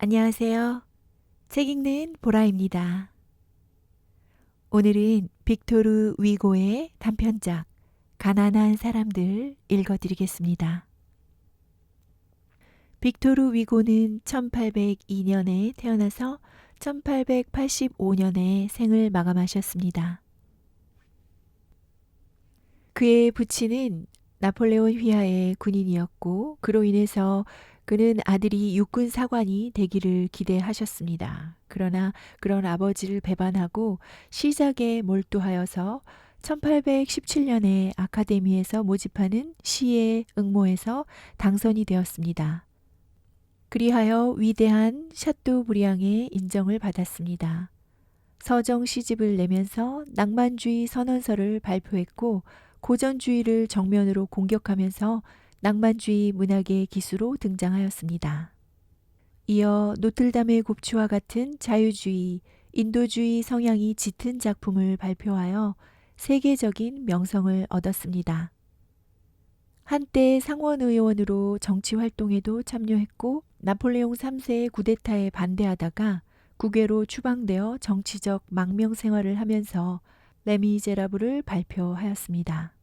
안녕하세요. 책 읽는 보라입니다. 오늘은 빅토르 위고의 단편작 가난한 사람들 읽어드리겠습니다. 빅토르 위고는 1802년에 태어나서 1885년에 생을 마감하셨습니다. 그의 부친은 나폴레온 휘하의 군인이었고 그로 인해서 그는 아들이 육군 사관이 되기를 기대하셨습니다. 그러나 그런 아버지를 배반하고 시작에 몰두하여서 1817년에 아카데미에서 모집하는 시의 응모에서 당선이 되었습니다. 그리하여 위대한 샤또브리앙의 인정을 받았습니다. 서정 시집을 내면서 낭만주의 선언서를 발표했고 고전주의를 정면으로 공격하면서 낭만주의 문학의 기수로 등장하였습니다. 이어 노틀담의 곡추와 같은 자유주의, 인도주의 성향이 짙은 작품을 발표하여 세계적인 명성을 얻었습니다. 한때 상원의원으로 정치활동에도 참여했고 나폴레옹 3세의 쿠데타에 반대하다가 국외로 추방되어 정치적 망명 생활을 하면서 레미제라블을 발표하였습니다.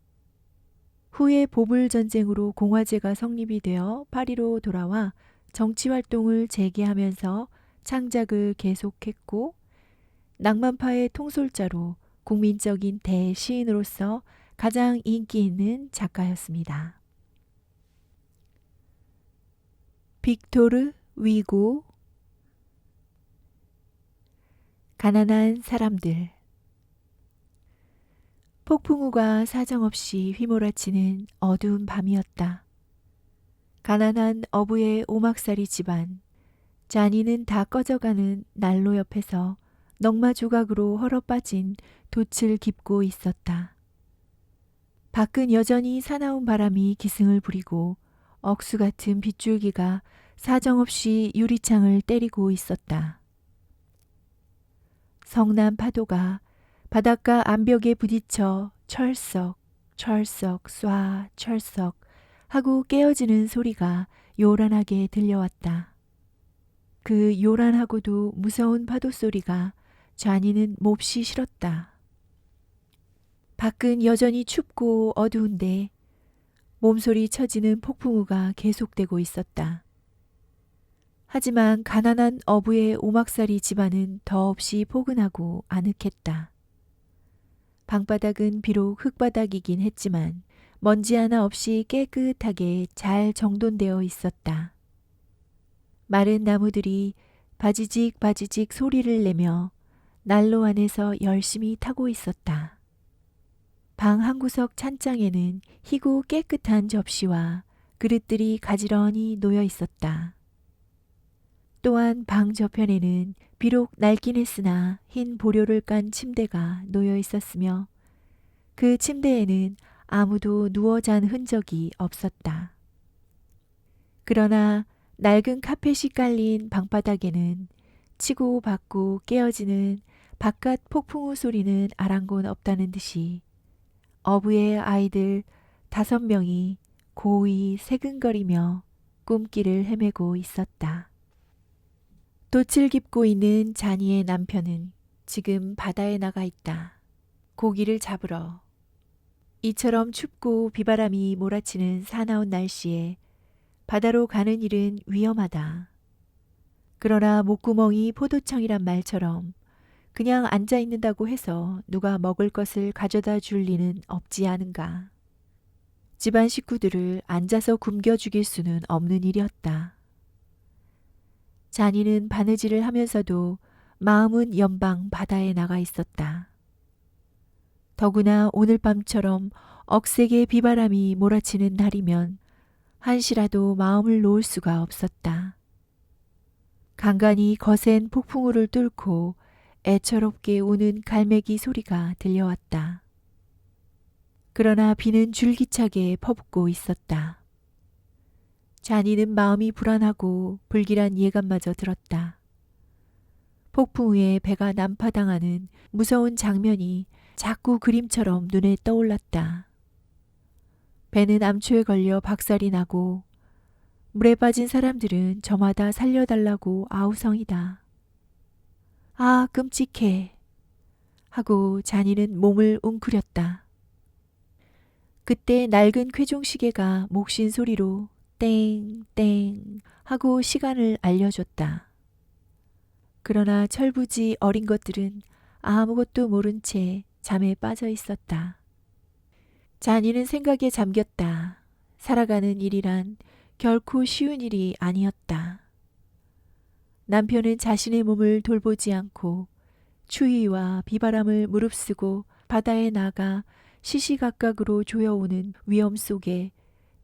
후에 보불 전쟁으로 공화제가 성립이 되어 파리로 돌아와 정치활동을 재개하면서 창작을 계속했고 낭만파의 통솔자로 국민적인 대시인으로서 가장 인기 있는 작가였습니다. 빅토르 위고 가난한 사람들. 폭풍우가 사정없이 휘몰아치는 어두운 밤이었다. 가난한 어부의 오막살이 집안, 잔이는 다 꺼져가는 난로 옆에서 넝마 조각으로 헐어빠진 돛을 깁고 있었다. 밖은 여전히 사나운 바람이 기승을 부리고 억수 같은 빗줄기가 사정없이 유리창을 때리고 있었다. 성난 파도가 바닷가 암벽에 부딪혀 철썩 철썩 쏴 철썩 하고 깨어지는 소리가 요란하게 들려왔다. 그 요란하고도 무서운 파도 소리가 좌니는 몹시 싫었다. 밖은 여전히 춥고 어두운데 몸소리 쳐지는 폭풍우가 계속되고 있었다. 하지만 가난한 어부의 오막살이 집안은 더없이 포근하고 아늑했다. 방바닥은 비록 흙바닥이긴 했지만 먼지 하나 없이 깨끗하게 잘 정돈되어 있었다. 마른 나무들이 바지직 바지직 소리를 내며 난로 안에서 열심히 타고 있었다. 방 한구석 찬장에는 희고 깨끗한 접시와 그릇들이 가지런히 놓여 있었다. 또한 방 저편에는 비록 낡긴 했으나 흰 보료를 깐 침대가 놓여 있었으며 그 침대에는 아무도 누워 잔 흔적이 없었다. 그러나 낡은 카펫이 깔린 방바닥에는 치고 받고 깨어지는 바깥 폭풍우 소리는 아랑곳 없다는 듯이 어부의 아이들 5명이 고이 새근거리며 꿈길을 헤매고 있었다. 돛을 깁고 있는 자니의 남편은 지금 바다에 나가 있다. 고기를 잡으러. 이처럼 춥고 비바람이 몰아치는 사나운 날씨에 바다로 가는 일은 위험하다. 그러나 목구멍이 포도청이란 말처럼 그냥 앉아 있는다고 해서 누가 먹을 것을 가져다 줄 리는 없지 않은가. 집안 식구들을 앉아서 굶겨 죽일 수는 없는 일이었다. 자니는 바느질을 하면서도 마음은 연방 바다에 나가 있었다. 더구나 오늘 밤처럼 억세게 비바람이 몰아치는 날이면 한시라도 마음을 놓을 수가 없었다. 간간이 거센 폭풍우를 뚫고 애처롭게 우는 갈매기 소리가 들려왔다. 그러나 비는 줄기차게 퍼붓고 있었다. 자니는 마음이 불안하고 불길한 예감마저 들었다. 폭풍우에 배가 난파당하는 무서운 장면이 자꾸 그림처럼 눈에 떠올랐다. 배는 암초에 걸려 박살이 나고 물에 빠진 사람들은 저마다 살려달라고 아우성이다. 아, 끔찍해. 하고 자니는 몸을 웅크렸다. 그때 낡은 쾌종시계가 목신 소리로 땡땡 하고 시간을 알려줬다. 그러나 철부지 어린 것들은 아무것도 모른 채 잠에 빠져 있었다. 자니는 생각에 잠겼다. 살아가는 일이란 결코 쉬운 일이 아니었다. 남편은 자신의 몸을 돌보지 않고 추위와 비바람을 무릅쓰고 바다에 나가 시시각각으로 조여오는 위험 속에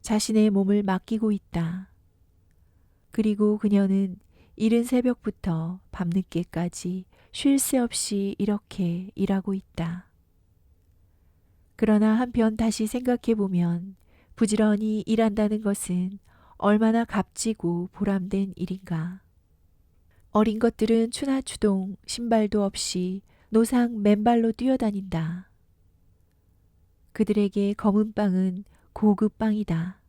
자신의 몸을 맡기고 있다. 그리고 그녀는 이른 새벽부터 밤늦게까지 쉴 새 없이 이렇게 일하고 있다. 그러나 한편 다시 생각해보면 부지런히 일한다는 것은 얼마나 값지고 보람된 일인가. 어린 것들은 추나추동 신발도 없이 노상 맨발로 뛰어다닌다. 그들에게 검은 빵은 고급 빵이다.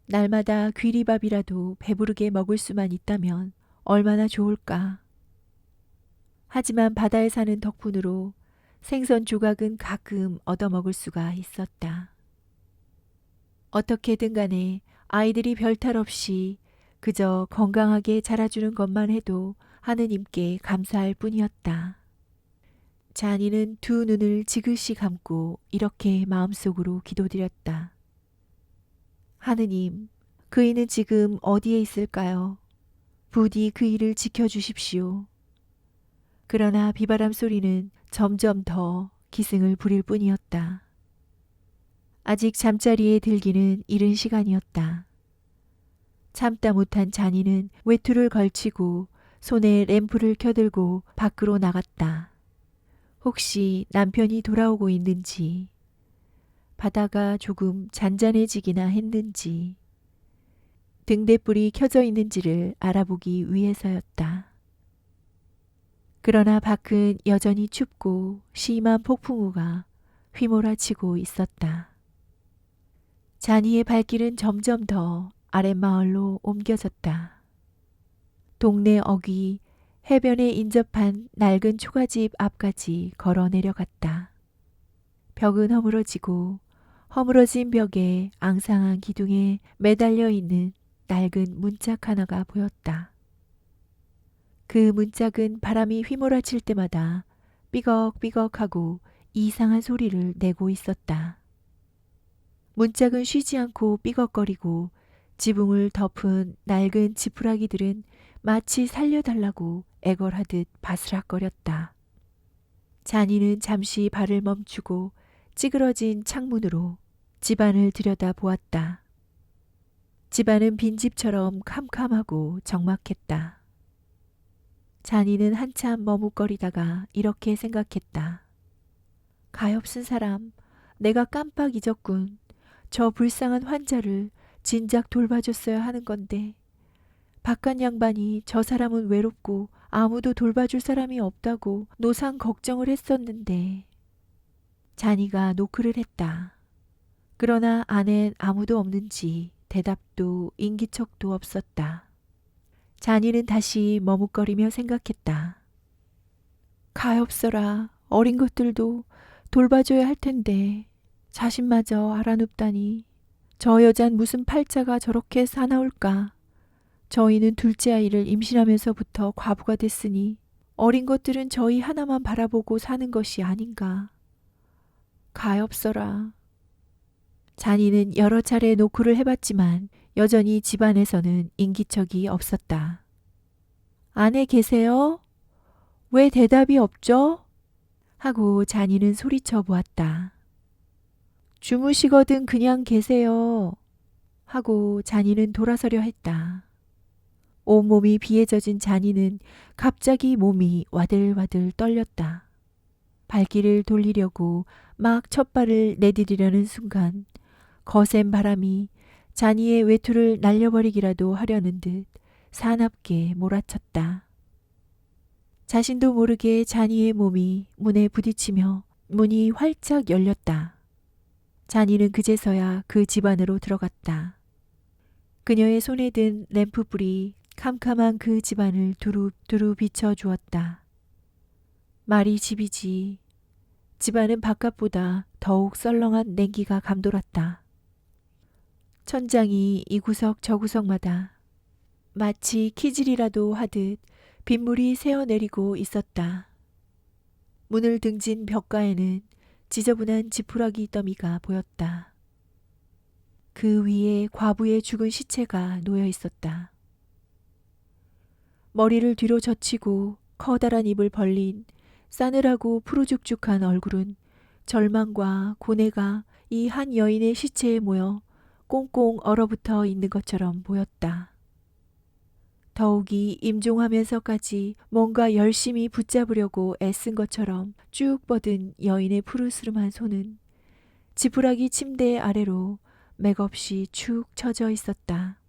날마다 귀리밥이라도 배부르게 먹을 수만 있다면 얼마나 좋을까. 하지만 바다에 사는 덕분으로 생선 조각은 가끔 얻어먹을 수가 있었다. 어떻게든 간에 아이들이 별탈 없이 그저 건강하게 자라주는 것만 해도 하느님께 감사할 뿐이었다. 자니는 두 눈을 지그시 감고 이렇게 마음속으로 기도드렸다. 하느님, 그이는 지금 어디에 있을까요? 부디 그이를 지켜주십시오. 그러나 비바람 소리는 점점 더 기승을 부릴 뿐이었다. 아직 잠자리에 들기는 이른 시간이었다. 참다 못한 자니는 외투를 걸치고 손에 램프를 켜들고 밖으로 나갔다. 혹시 남편이 돌아오고 있는지, 바다가 조금 잔잔해지기나 했는지, 등대불이 켜져 있는지를 알아보기 위해서였다. 그러나 밖은 여전히 춥고 심한 폭풍우가 휘몰아치고 있었다. 자니의 발길은 점점 더 아랫마을로 옮겨졌다. 동네 어귀 해변에 인접한 낡은 초가집 앞까지 걸어 내려갔다. 벽은 허물어지고 허물어진 벽에 앙상한 기둥에 매달려 있는 낡은 문짝 하나가 보였다. 그 문짝은 바람이 휘몰아칠 때마다 삐걱삐걱하고 이상한 소리를 내고 있었다. 문짝은 쉬지 않고 삐걱거리고 지붕을 덮은 낡은 지푸라기들은 마치 살려달라고 애걸하듯 바스락거렸다. 자니는 잠시 발을 멈추고 찌그러진 창문으로 집안을 들여다보았다. 집안은 빈집처럼 캄캄하고 적막했다. 자니는 한참 머뭇거리다가 이렇게 생각했다. 가엾은 사람, 내가 깜빡 잊었군. 저 불쌍한 환자를 진작 돌봐줬어야 하는 건데 바깥 양반이 저 사람은 외롭고 아무도 돌봐줄 사람이 없다고 노상 걱정을 했었는데. 자니가 노크를 했다. 그러나 안엔 아무도 없는지 대답도 인기척도 없었다. 자니는 다시 머뭇거리며 생각했다. 가엾어라. 어린 것들도 돌봐줘야 할 텐데 자신마저 알아눕다니. 저 여잔 무슨 팔자가 저렇게 사나울까. 저희는 둘째 아이를 임신하면서부터 과부가 됐으니 어린 것들은 저희 하나만 바라보고 사는 것이 아닌가. 가엾어라. 자니는 여러 차례 노크를 해봤지만 여전히 집안에서는 인기척이 없었다. 안에 계세요? 왜 대답이 없죠? 하고 자니는 소리쳐 보았다. 주무시거든 그냥 계세요. 하고 자니는 돌아서려 했다. 온몸이 비에 젖은 자니는 갑자기 몸이 와들와들 떨렸다. 발길을 돌리려고 막 첫발을 내디디려는 순간 거센 바람이 자니의 외투를 날려버리기라도 하려는 듯 사납게 몰아쳤다. 자신도 모르게 자니의 몸이 문에 부딪히며 문이 활짝 열렸다. 자니는 그제서야 그 집 안으로 들어갔다. 그녀의 손에 든 램프불이 캄캄한 그 집안을 두루두루 비춰주었다. 말이 집이지. 집안은 바깥보다 더욱 썰렁한 냉기가 감돌았다. 천장이 이 구석 저 구석마다 마치 키질이라도 하듯 빗물이 새어내리고 있었다. 문을 등진 벽가에는 지저분한 지푸라기 더미가 보였다. 그 위에 과부의 죽은 시체가 놓여 있었다. 머리를 뒤로 젖히고 커다란 입을 벌린 싸늘하고 푸르죽죽한 얼굴은 절망과 고뇌가 이 한 여인의 시체에 모여 꽁꽁 얼어붙어 있는 것처럼 보였다. 더욱이 임종하면서까지 뭔가 열심히 붙잡으려고 애쓴 것처럼 쭉 뻗은 여인의 푸르스름한 손은 지푸라기 침대 아래로 맥없이 축 처져 있었다.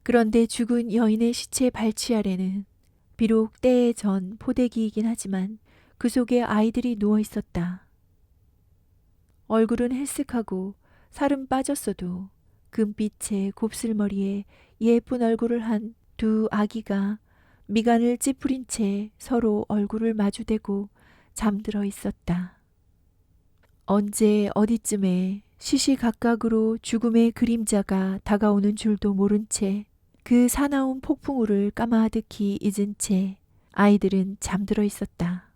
그런데 죽은 여인의 시체 발치 아래는 비록 때에 전 포대기이긴 하지만 그 속에 아이들이 누워 있었다. 얼굴은 헬쓱하고 살은 빠졌어도 금빛의 곱슬머리에 예쁜 얼굴을 한 두 아기가 미간을 찌푸린 채 서로 얼굴을 마주대고 잠들어 있었다. 언제 어디쯤에 시시각각으로 죽음의 그림자가 다가오는 줄도 모른 채 그 사나운 폭풍우를 까마득히 잊은 채 아이들은 잠들어 있었다.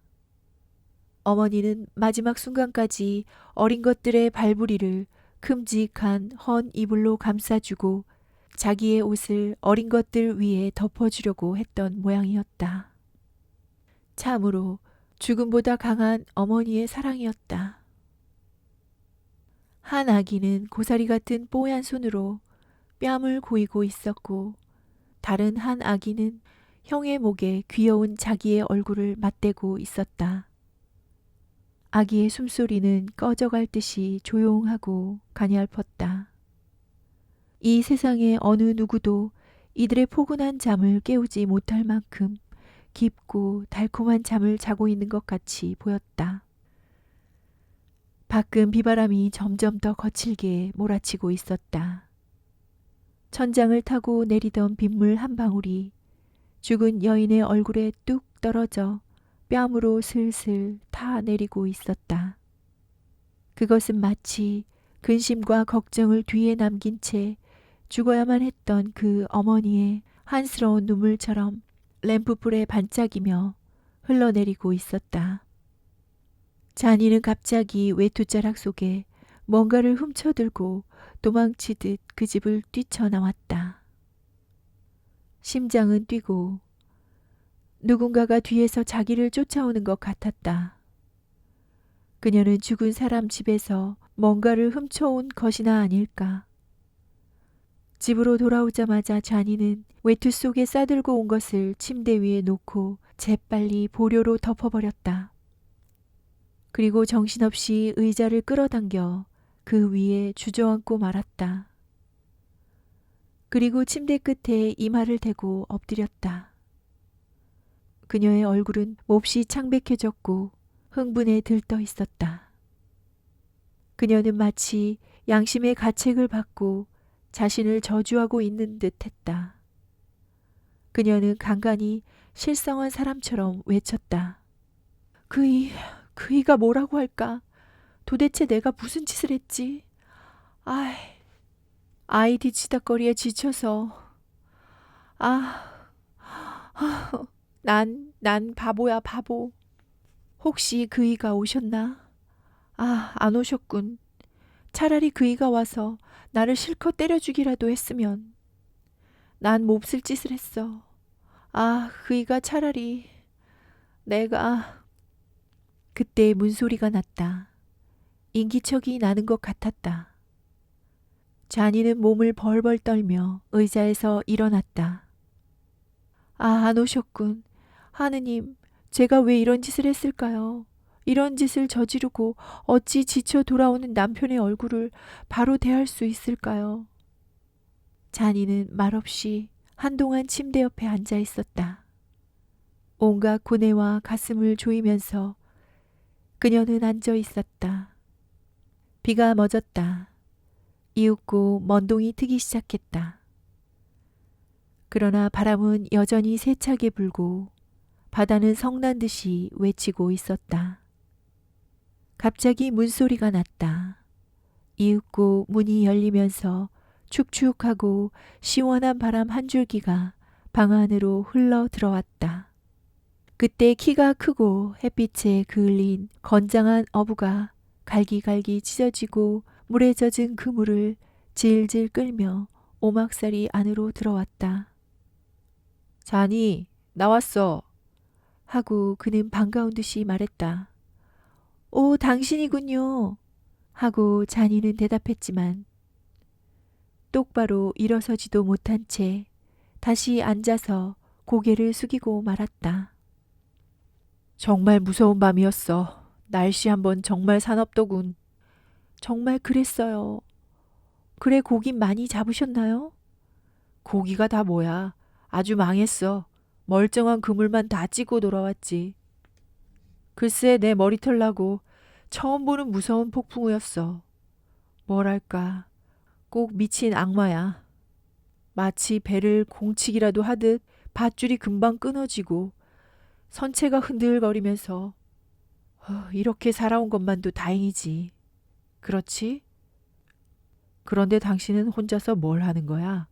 어머니는 마지막 순간까지 어린 것들의 발부리를 큼직한 헌 이불로 감싸주고 자기의 옷을 어린 것들 위에 덮어주려고 했던 모양이었다. 참으로 죽음보다 강한 어머니의 사랑이었다. 한 아기는 고사리 같은 뽀얀 손으로 뺨을 고이고 있었고 다른 한 아기는 형의 목에 귀여운 자기의 얼굴을 맞대고 있었다. 아기의 숨소리는 꺼져갈 듯이 조용하고 가냘펐다. 이 세상의 어느 누구도 이들의 포근한 잠을 깨우지 못할 만큼 깊고 달콤한 잠을 자고 있는 것 같이 보였다. 밖은 비바람이 점점 더 거칠게 몰아치고 있었다. 천장을 타고 내리던 빗물 한 방울이 죽은 여인의 얼굴에 뚝 떨어져 뺨으로 슬슬 타 내리고 있었다. 그것은 마치 근심과 걱정을 뒤에 남긴 채 죽어야만 했던 그 어머니의 한스러운 눈물처럼 램프불에 반짝이며 흘러내리고 있었다. 자니는 갑자기 외투자락 속에 뭔가를 훔쳐들고 도망치듯 그 집을 뛰쳐나왔다. 심장은 뛰고 누군가가 뒤에서 자기를 쫓아오는 것 같았다. 그녀는 죽은 사람 집에서 뭔가를 훔쳐온 것이나 아닐까. 집으로 돌아오자마자 자니는 외투 속에 싸들고 온 것을 침대 위에 놓고 재빨리 보료로 덮어버렸다. 그리고 정신없이 의자를 끌어당겨 그 위에 주저앉고 말았다. 그리고 침대 끝에 이마를 대고 엎드렸다. 그녀의 얼굴은 몹시 창백해졌고 흥분에 들떠 있었다. 그녀는 마치 양심의 가책을 받고 자신을 저주하고 있는 듯 했다. 그녀는 간간히 실성한 사람처럼 외쳤다. 그이가 뭐라고 할까? 도대체 내가 무슨 짓을 했지? 아이 뒤치다거리에 지쳐서. 난 바보야, 바보. 혹시 그이가 오셨나? 안 오셨군. 차라리 그이가 와서 나를 실컷 때려 죽이라도 했으면. 난 몹쓸 짓을 했어. 그이가 차라리 내가. 그때 문소리가 났다. 인기척이 나는 것 같았다. 자니는 몸을 벌벌 떨며 의자에서 일어났다. 안 오셨군. 하느님, 제가 왜 이런 짓을 했을까요? 이런 짓을 저지르고 어찌 지쳐 돌아오는 남편의 얼굴을 바로 대할 수 있을까요? 자니는 말없이 한동안 침대 옆에 앉아 있었다. 온갖 고뇌와 가슴을 조이면서 그녀는 앉아 있었다. 비가 멎었다. 이윽고 먼동이 트기 시작했다. 그러나 바람은 여전히 세차게 불고 바다는 성난 듯이 외치고 있었다. 갑자기 문소리가 났다. 이윽고 문이 열리면서 축축하고 시원한 바람 한 줄기가 방 안으로 흘러 들어왔다. 그때 키가 크고 햇빛에 그을린 건장한 어부가 갈기갈기 찢어지고 물에 젖은 그물을 질질 끌며 오막살이 안으로 들어왔다. 자니, 나왔어. 하고 그는 반가운 듯이 말했다. 오, 당신이군요. 하고 잔이는 대답했지만 똑바로 일어서지도 못한 채 다시 앉아서 고개를 숙이고 말았다. 정말 무서운 밤이었어. 날씨 한번 정말 사납더군. 정말 그랬어요. 그래, 고기 많이 잡으셨나요? 고기가 다 뭐야. 아주 망했어. 멀쩡한 그물만 다 찌고 돌아왔지. 글쎄 내 머리털 나고 처음 보는 무서운 폭풍우였어. 뭐랄까, 꼭 미친 악마야. 마치 배를 공치기라도 하듯 밧줄이 금방 끊어지고 선체가 흔들거리면서 이렇게 살아온 것만도 다행이지. 그렇지? 그런데 당신은 혼자서 뭘 하는 거야?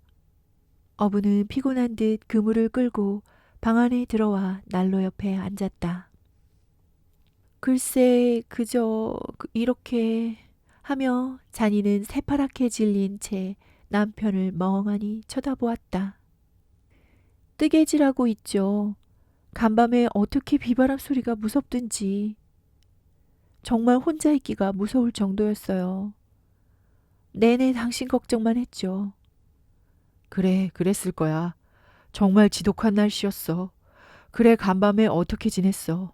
어부는 피곤한 듯 그물을 끌고 방 안에 들어와 난로 옆에 앉았다. 글쎄 그저 이렇게 하며 잔이는 새파랗게 질린 채 남편을 멍하니 쳐다보았다. 뜨개질하고 있죠. 간밤에 어떻게 비바람 소리가 무섭든지. 정말 혼자 있기가 무서울 정도였어요. 내내 당신 걱정만 했죠. 그래, 그랬을 거야. 정말 지독한 날씨였어. 그래, 간밤에 어떻게 지냈어?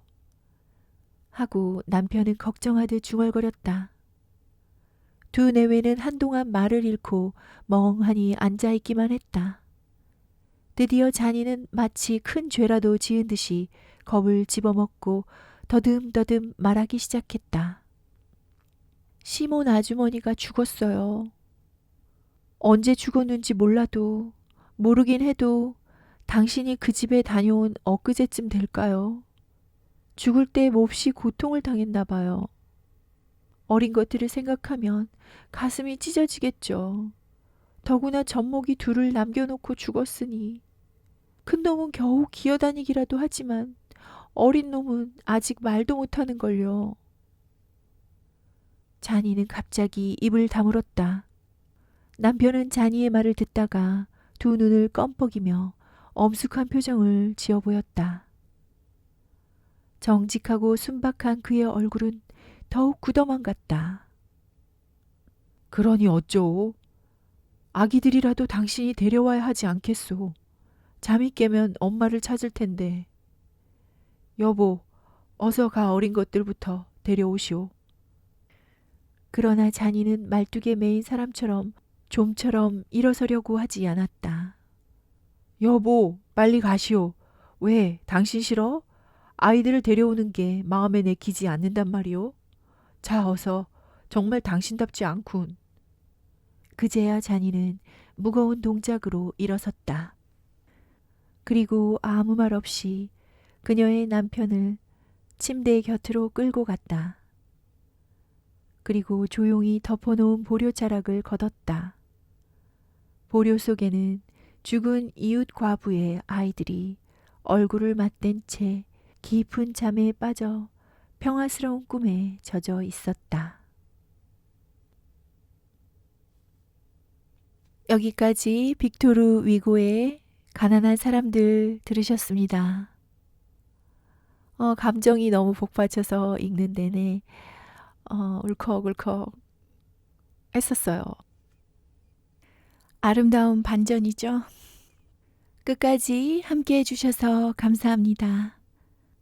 하고 남편은 걱정하듯 중얼거렸다. 두 내외는 한동안 말을 잃고 멍하니 앉아있기만 했다. 드디어 잔이는 마치 큰 죄라도 지은 듯이 겁을 집어먹고 더듬더듬 말하기 시작했다. 시몬 아주머니가 죽었어요. 언제 죽었는지 몰라도 모르긴 해도 당신이 그 집에 다녀온 엊그제쯤 될까요? 죽을 때 몹시 고통을 당했나 봐요. 어린 것들을 생각하면 가슴이 찢어지겠죠. 더구나 젖먹이 둘을 남겨놓고 죽었으니. 큰 놈은 겨우 기어다니기라도 하지만 어린 놈은 아직 말도 못하는걸요. 잔이는 갑자기 입을 다물었다. 남편은 잔이의 말을 듣다가 두 눈을 껌뻑이며 엄숙한 표정을 지어 보였다. 정직하고 순박한 그의 얼굴은 더욱 굳어만 같다. 그러니 어쩌오? 아기들이라도 당신이 데려와야 하지 않겠소. 잠이 깨면 엄마를 찾을 텐데. 여보, 어서 가 어린 것들부터 데려오시오. 그러나 잔이는 말뚝에 매인 사람처럼 좀처럼 일어서려고 하지 않았다. 여보, 빨리 가시오. 왜, 당신 싫어? 아이들을 데려오는 게 마음에 내키지 않는단 말이오. 자, 어서. 정말 당신답지 않군. 그제야 잔이는 무거운 동작으로 일어섰다. 그리고 아무 말 없이 그녀의 남편을 침대 곁으로 끌고 갔다. 그리고 조용히 덮어놓은 보료자락을 걷었다. 보료 속에는 죽은 이웃 과부의 아이들이 얼굴을 맞댄 채 깊은 잠에 빠져 평화스러운 꿈에 젖어 있었다. 여기까지 빅토르 위고의 가난한 사람들 들으셨습니다. 감정이 너무 복받쳐서 읽는 내내 울컥울컥 했었어요. 아름다운 반전이죠. 끝까지 함께 해주셔서 감사합니다.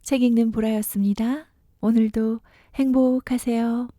책 읽는 보라였습니다. 오늘도 행복하세요.